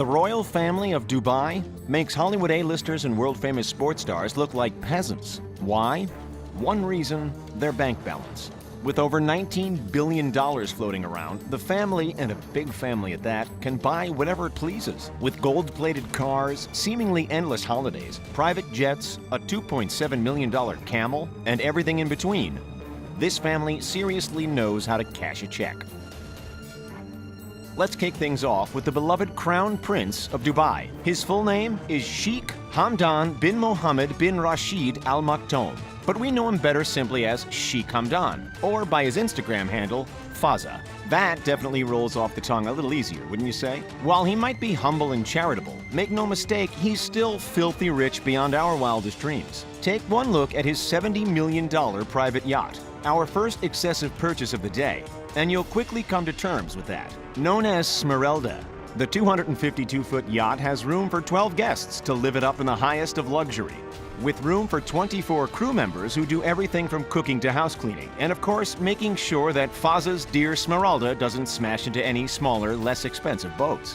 The royal family of Dubai makes Hollywood A-listers and world-famous sports stars look like peasants. Why? One reason, their bank balance. With over $19 billion floating around, the family, and a big family at that, can buy whatever it pleases. With gold-plated cars, seemingly endless holidays, private jets, a $2.7 million camel, and everything in between, this family seriously knows how to cash a check. Let's kick things off with the beloved Crown Prince of Dubai. His full name is Sheikh Hamdan bin Mohammed bin Rashid Al Maktoum, but we know him better simply as Sheikh Hamdan, or by his Instagram handle, Fazza. That definitely rolls off the tongue a little easier, wouldn't you say? While he might be humble and charitable, make no mistake, he's still filthy rich beyond our wildest dreams. Take one look at his $70 million private yacht, our first excessive purchase of the day, and you'll quickly come to terms with that. Known as Smeralda, the 252-foot yacht has room for 12 guests to live it up in the highest of luxury, with room for 24 crew members who do everything from cooking to house cleaning, and of course making sure that Fazza's dear Smeralda doesn't smash into any smaller, less expensive boats.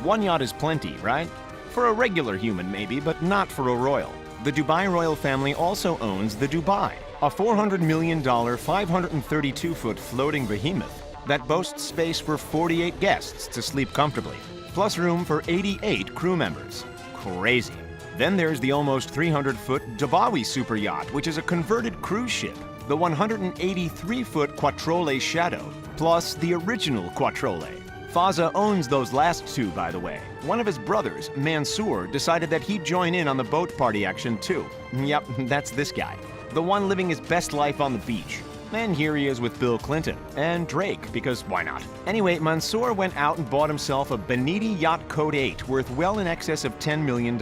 One yacht is plenty, right? For a regular human maybe, but not for a royal. The Dubai royal family also owns the Dubai, a $400 million, 532-foot floating behemoth that boasts space for 48 guests to sleep comfortably, plus room for 88 crew members. Crazy. Then there's the almost 300-foot Dubai super yacht, which is a converted cruise ship, the 183-foot Quattrole Shadow, plus the original Quattrole. Fazza owns those last two, by the way. One of his brothers, Mansour, decided that he'd join in on the boat party action too. Yep, that's this guy. The one living his best life on the beach. And here he is with Bill Clinton and Drake, because why not? Anyway, Mansour went out and bought himself a Beniti Yacht Code 8 worth well in excess of $10 million.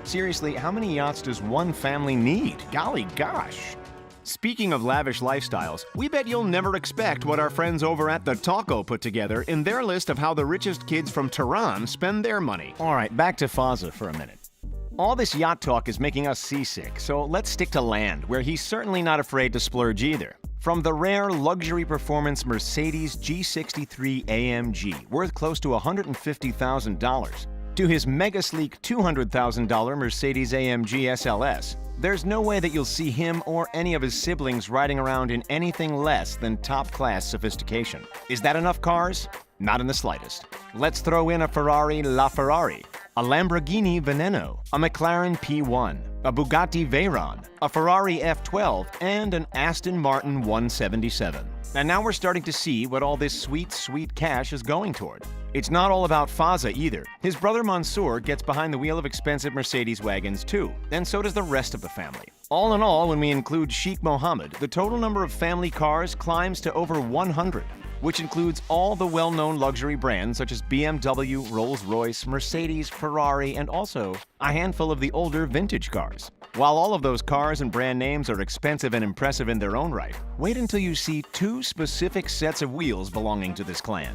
Seriously, how many yachts does one family need? Golly gosh. Speaking of lavish lifestyles, we bet you'll never expect what our friends over at The Taco put together in their list of how the richest kids from Tehran spend their money. All right, back to Fazza for a minute. All this yacht talk is making us seasick, so let's stick to land, where he's certainly not afraid to splurge either. From the rare luxury performance Mercedes G63 AMG, worth close to $150,000, to his mega sleek $200,000 Mercedes AMG SLS, there's no way that you'll see him or any of his siblings riding around in anything less than top-class sophistication. Is that enough cars? Not in the slightest. Let's throw in a Ferrari LaFerrari, a Lamborghini Veneno, a McLaren P1, a Bugatti Veyron, a Ferrari F12, and an Aston Martin 177. And now we're starting to see what all this sweet, sweet cash is going toward. It's not all about Fazza either. His brother Mansour gets behind the wheel of expensive Mercedes wagons too, and so does the rest of the family. All in all, when we include Sheikh Mohammed, the total number of family cars climbs to over 100. Which includes all the well-known luxury brands such as BMW, Rolls-Royce, Mercedes, Ferrari, and also a handful of the older vintage cars. While all of those cars and brand names are expensive and impressive in their own right, wait until you see two specific sets of wheels belonging to this clan.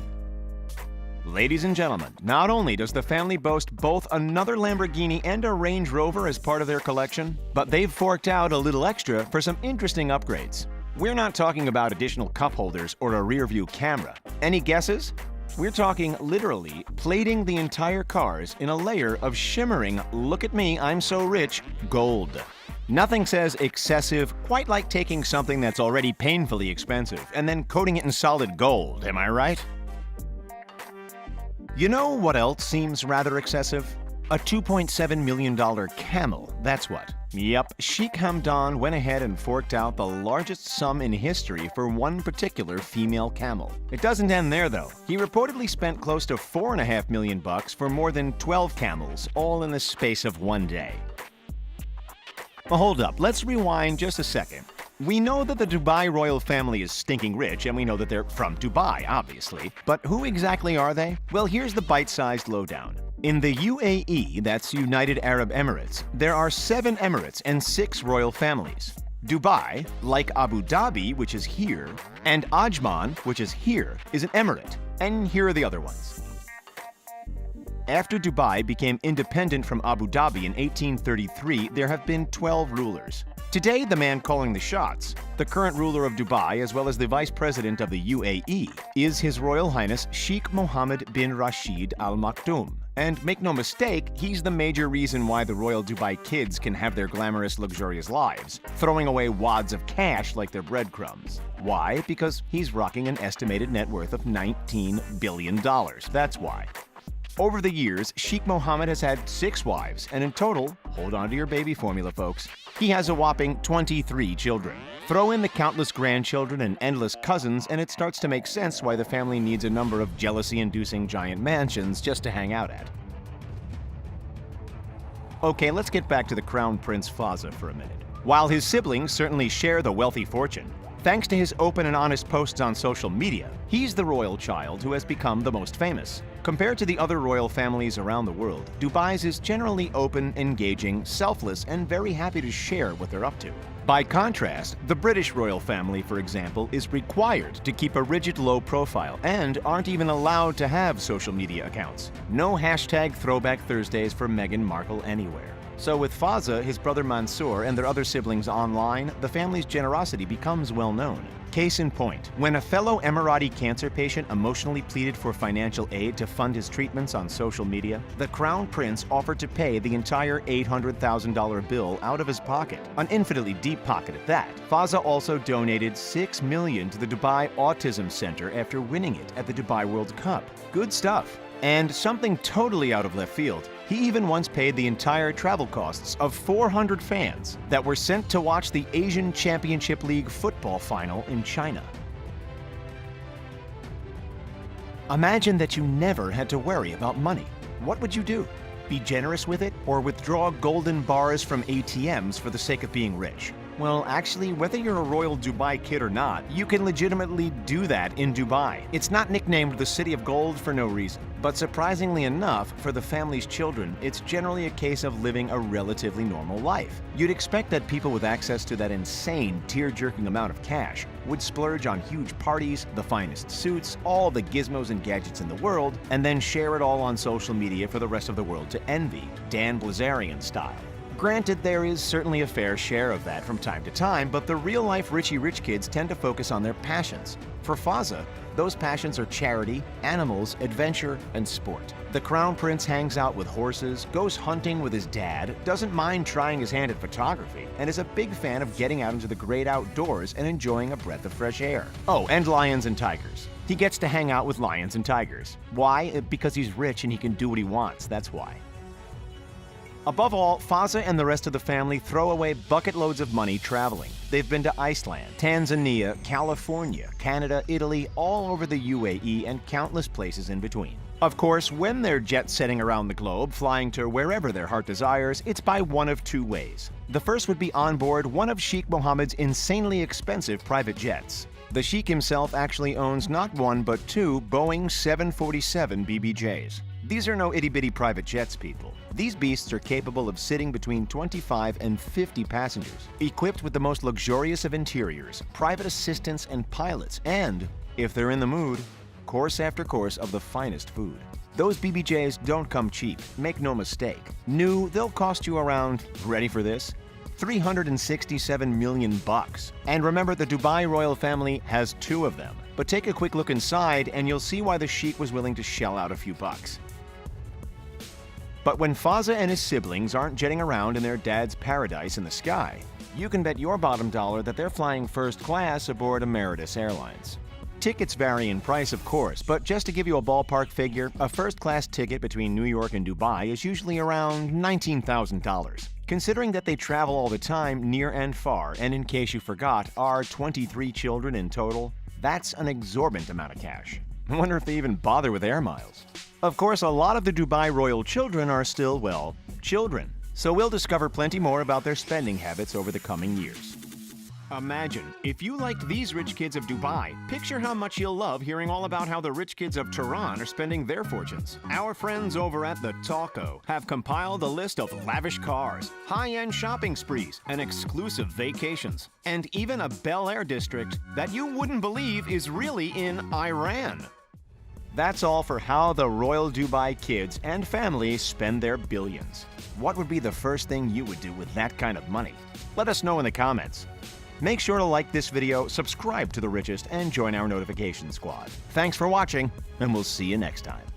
Ladies and gentlemen, not only does the family boast both another Lamborghini and a Range Rover as part of their collection, but they've forked out a little extra for some interesting upgrades. We're not talking about additional cup holders or a rear-view camera. Any guesses? We're talking literally plating the entire cars in a layer of shimmering, look at me, I'm so rich, gold. Nothing says excessive quite like taking something that's already painfully expensive and then coating it in solid gold, am I right? You know what else seems rather excessive? A $2.7 million camel, that's what. Yep, Sheikh Hamdan went ahead and forked out the largest sum in history for one particular female camel. It doesn't end there though. He reportedly spent close to $4.5 million for more than 12 camels, all in the space of one day. Well, hold up, let's rewind just a second. We know that the Dubai royal family is stinking rich, and we know that they're from Dubai, obviously. But who exactly are they? Well, here's the bite-sized lowdown. In the UAE, that's United Arab Emirates, there are 7 emirates and 6 royal families. Dubai, like Abu Dhabi, which is here, and Ajman, which is here, is an emirate. And here are the other ones. After Dubai became independent from Abu Dhabi in 1833, there have been 12 rulers. Today, the man calling the shots, The current ruler of Dubai, as well as the vice president of the UAE, is His Royal Highness Sheikh Mohammed bin Rashid Al Maktoum. And make no mistake, he's the major reason why the royal Dubai kids can have their glamorous, luxurious lives, throwing away wads of cash like they're breadcrumbs. Why? Because he's rocking an estimated net worth of $19 billion. That's why. Over the years, Sheikh Mohammed has had 6 wives, and in total, hold on to your baby formula, folks, he has a whopping 23 children. Throw in the countless grandchildren and endless cousins, and it starts to make sense why the family needs a number of jealousy-inducing giant mansions just to hang out at. Okay, let's get back to the Crown Prince Fazza for a minute. While his siblings certainly share the wealthy fortune, thanks to his open and honest posts on social media, he's the royal child who has become the most famous. Compared to the other royal families around the world, Dubai's is generally open, engaging, selfless, and very happy to share what they're up to. By contrast, the British royal family, for example, is required to keep a rigid low profile and aren't even allowed to have social media accounts. No hashtag Throwback Thursdays for Meghan Markle anywhere. So with Fazza, his brother Mansour, and their other siblings online, the family's generosity becomes well known. Case in point, when a fellow Emirati cancer patient emotionally pleaded for financial aid to fund his treatments on social media, the Crown Prince offered to pay the entire $800,000 bill out of his pocket, an infinitely deep pocket at that. Fazza also donated $6 million to the Dubai Autism Center after winning it at the Dubai World Cup. Good stuff. And something totally out of left field, he even once paid the entire travel costs of 400 fans that were sent to watch the Asian Championship League football final in China. Imagine that you never had to worry about money. What would you do? Be generous with it, or withdraw golden bars from ATMs for the sake of being rich? Well, actually, whether you're a royal Dubai kid or not, you can legitimately do that in Dubai. It's not nicknamed the City of Gold for no reason. But surprisingly enough, for the family's children, it's generally a case of living a relatively normal life. You'd expect that people with access to that insane, tear-jerking amount of cash would splurge on huge parties, the finest suits, all the gizmos and gadgets in the world, and then share it all on social media for the rest of the world to envy, Dan Blazarian style. Granted, there is certainly a fair share of that from time to time, but the real-life Richie Rich kids tend to focus on their passions. For Fazza, those passions are charity, animals, adventure, and sport. The Crown Prince hangs out with horses, goes hunting with his dad, doesn't mind trying his hand at photography, and is a big fan of getting out into the great outdoors and enjoying a breath of fresh air. Oh, and lions and tigers. He gets to hang out with lions and tigers. Why? Because he's rich and he can do what he wants, that's why. Above all, Fazza and the rest of the family throw away bucket loads of money traveling. They've been to Iceland, Tanzania, California, Canada, Italy, all over the UAE, and countless places in between. Of course, when they're jet-setting around the globe, flying to wherever their heart desires, it's by one of two ways. The first would be on board one of Sheikh Mohammed's insanely expensive private jets. The Sheikh himself actually owns not one but 2 Boeing 747 BBJs. These are no itty-bitty private jets, people. These beasts are capable of sitting between 25 and 50 passengers, equipped with the most luxurious of interiors, private assistants and pilots, and, if they're in the mood, course after course of the finest food. Those BBJs don't come cheap, make no mistake. New, they'll cost you around, ready for this? $367 million. And remember, the Dubai royal family has 2 of them. But take a quick look inside and you'll see why the Sheikh was willing to shell out a few bucks. But when Fazza and his siblings aren't jetting around in their dad's paradise in the sky, you can bet your bottom dollar that they're flying first class aboard Emirates Airlines. Tickets vary in price, of course, but just to give you a ballpark figure, a first-class ticket between New York and Dubai is usually around $19,000. Considering that they travel all the time, near and far, and in case you forgot, are 23 children in total, that's an exorbitant amount of cash. I wonder if they even bother with air miles. Of course, a lot of the Dubai royal children are still, well, children. So we'll discover plenty more about their spending habits over the coming years. Imagine, if you liked these rich kids of Dubai, picture how much you'll love hearing all about how the rich kids of Tehran are spending their fortunes. Our friends over at the Taco have compiled a list of lavish cars, high-end shopping sprees, and exclusive vacations, and even a Bel Air district that you wouldn't believe is really in Iran. That's all for how the royal Dubai kids and families spend their billions. What would be the first thing you would do with that kind of money? Let us know in the comments. Make sure to like this video, subscribe to The Richest, and join our notification squad. Thanks for watching, and we'll see you next time.